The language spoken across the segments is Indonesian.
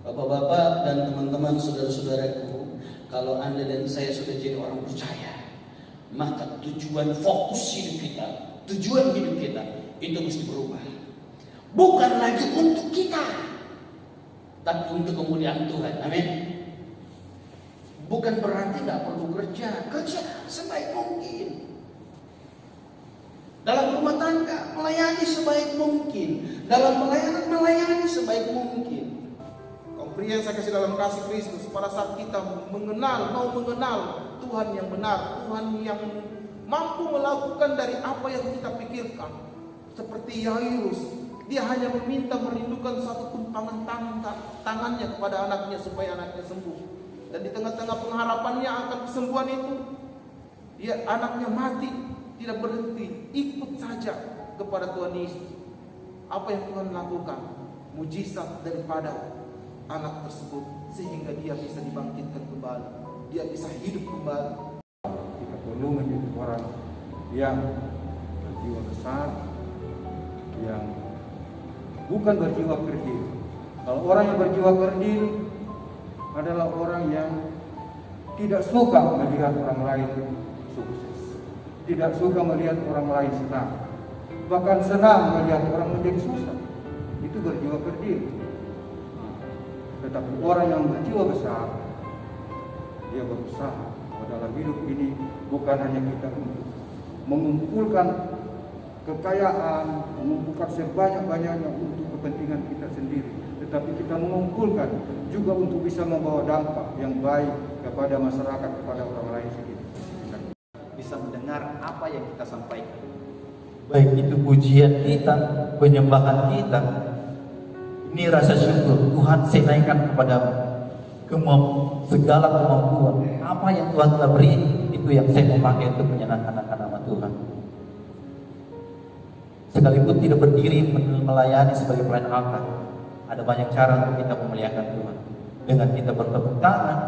Bapak-bapak dan teman-teman, saudara-saudaraku, kalau Anda dan saya sudah jadi orang percaya, maka tujuan fokus hidup kita, tujuan hidup kita itu mesti berubah. Bukan lagi untuk kita, tapi untuk kemuliaan Tuhan. Amin. Bukan berarti tidak perlu kerja sebaik mungkin. Dalam rumah tangga melayani sebaik mungkin, dalam pelayanan melayani sebaik mungkin. Pria yang saya kasih dalam kasih Kristus, pada saat kita mau mengenal Tuhan yang benar, Tuhan yang mampu melakukan dari apa yang kita pikirkan. Seperti Yairus, dia hanya meminta merindukan satu tumpangan tangannya kepada anaknya supaya anaknya sembuh. Dan di tengah-tengah pengharapannya akan kesembuhan itu, anaknya mati, tidak berhenti, ikut saja kepada Tuhan Yesus. Apa yang Tuhan lakukan? Mujizat daripada anak tersebut sehingga dia bisa dibangkitkan kembali, dia bisa hidup kembali. Kita perlu menjadi orang yang berjiwa besar, yang bukan berjiwa kerdil. Kalau orang yang berjiwa kerdil adalah orang yang tidak suka melihat orang lain sukses, tidak suka melihat orang lain senang, bahkan senang melihat orang menjadi susah. Itu berjiwa kerdil. Tetapi orang yang berjiwa besar, dia berusaha dalam hidup ini bukan hanya kita untuk mengumpulkan kekayaan, mengumpulkan sebanyak-banyaknya untuk kepentingan kita sendiri, tetapi kita mengumpulkan juga untuk bisa membawa dampak yang baik kepada masyarakat, kepada orang lain sekitar. Bisa mendengar apa yang kita sampaikan. Baik itu pujian kita, penyembahan kita, ini rasa syukur Tuhan saya naikkan kepada segala kemampuan. Apa yang Tuhan telah beri, itu yang saya memakai untuk menyenangkan nama Tuhan. Sekalipun tidak berdiri melayani sebagai pelayan altar, ada banyak cara untuk kita memuliakan Tuhan. Dengan kita bertepuk tangan,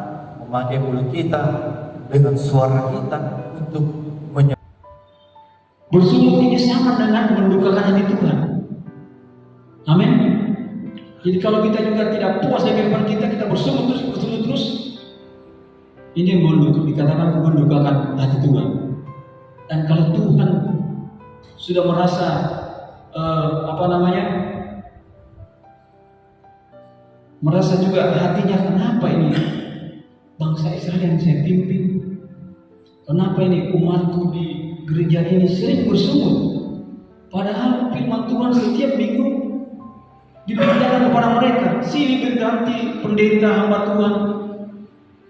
memakai mulut kita, dengan suara kita untuk bersungut ini sama dengan mendukakan hati Tuhan. Amin. Jadi kalau kita juga tidak puas dengan kehidupan kita bersungut terus, ini dikatakan mendukakan hati Tuhan. Dan kalau Tuhan sudah merasa merasa juga hatinya, kenapa ini bangsa Israel yang saya pimpin, kenapa ini umatku di gereja ini sering bersungut, padahal firman Tuhan setiap minggu diberitakan kepada mereka, silih berganti pendeta hamba Tuhan,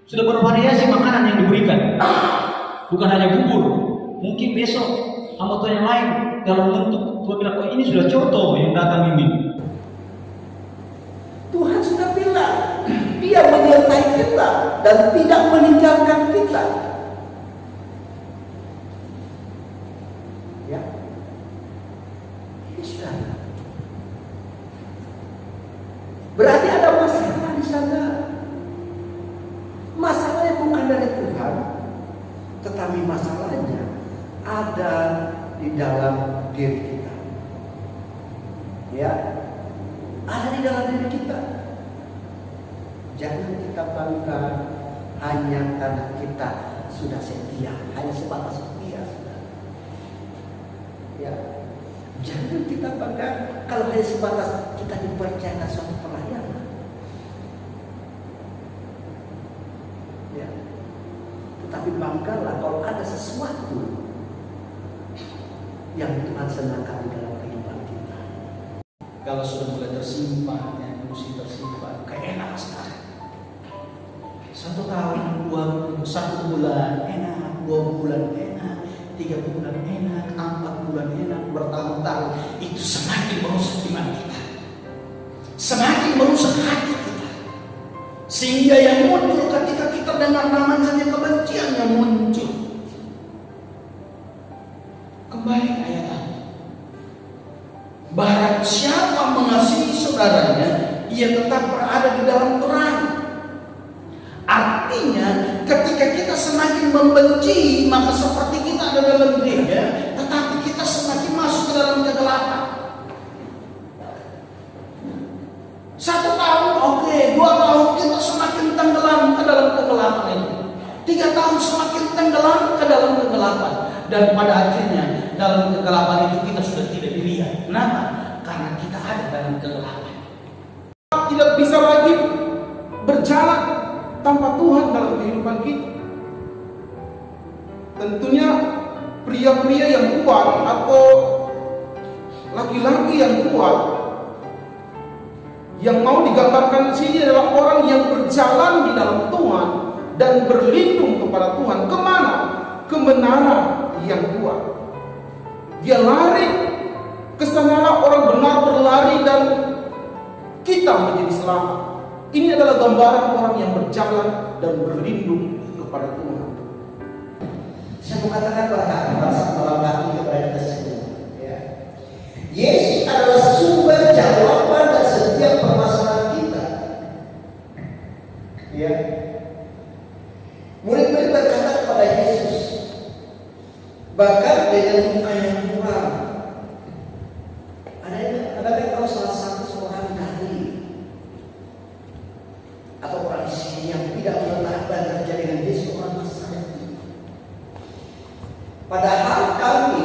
sudah bervariasi makanan yang diberikan, bukan hanya bubur, mungkin besok hamba Tuhan yang lain dalam bentuk Tuhan bilang, oh ini sudah contoh yang datang ini. Tuhan sudah bilang, Dia menyertai kita dan tidak meninggalkan kita. Ya, ini sudah. Berarti ada masalah di sana. Masalahnya bukan dari Tuhan, tetapi masalahnya ada di dalam diri kita. Ya, ada di dalam diri kita. Jangan kita bangga hanya karena kita sudah setia, hanya sebatas setia. Ya, jangan kita bangga kalau hanya sebatas kita dipercayakan suatu pelayanan. Ya, tetapi banggalah kalau ada sesuatu yang Tuhan senangkan di dalam kehidupan kita. Kalau sudah mulai tersimpan, yang mesti tersimpan, kayak enak sekali. 1 tahun, 1 bulan enak, 2 bulan enak, 3 bulan enak, 4 bulan enak, bertahun-tahun, itu semakin merusak iman kita, semakin merusak hati kita, sehingga yang muncul ketika kita dengar namanya saja kebencian yang muncul. Kembali ke ayat tadi, barang siapa mengasihi saudaranya, ia tetap berada di dalam terang. Artinya ketika kita semakin membenci, maka seperti kita ada dalam gereja, tetapi kita semakin masuk ke dalam kegelapan. 1 tahun oke, 2 tahun kita semakin tenggelam ke dalam kegelapan itu. 3 tahun semakin tenggelam ke dalam kegelapan. Dan pada akhirnya dalam kegelapan itu kita sudah tidak dilihat. Kenapa? Karena kita ada dalam kegelapan. Tidak bisa lagi berjalan tanpa Tuhan dalam kehidupan kita. Tentunya pria-pria yang kuat atau laki-laki yang kuat yang mau digambarkan di sini adalah orang yang berjalan di dalam Tuhan dan berlindung kepada Tuhan. Kemana? Kebenaran yang kuat. Dia lari ke sana, orang benar berlari dan kita menjadi selamat. Ini adalah gambaran orang yang berjalan dan berlindung kepada Tuhan. Saya mau katakan malam kami kepada kita semua. Ya. Yesus adalah sumber jawaban dari setiap permasalahan kita. Ya. Murid-murid berkata kepada Yesus, bahkan dengan muka yang muram, adakah kau salah satu seorang dari atau orang di sini yang tidak mengetahui apa yang terjadi dengan Yesus orang Nazaret? Padahal kami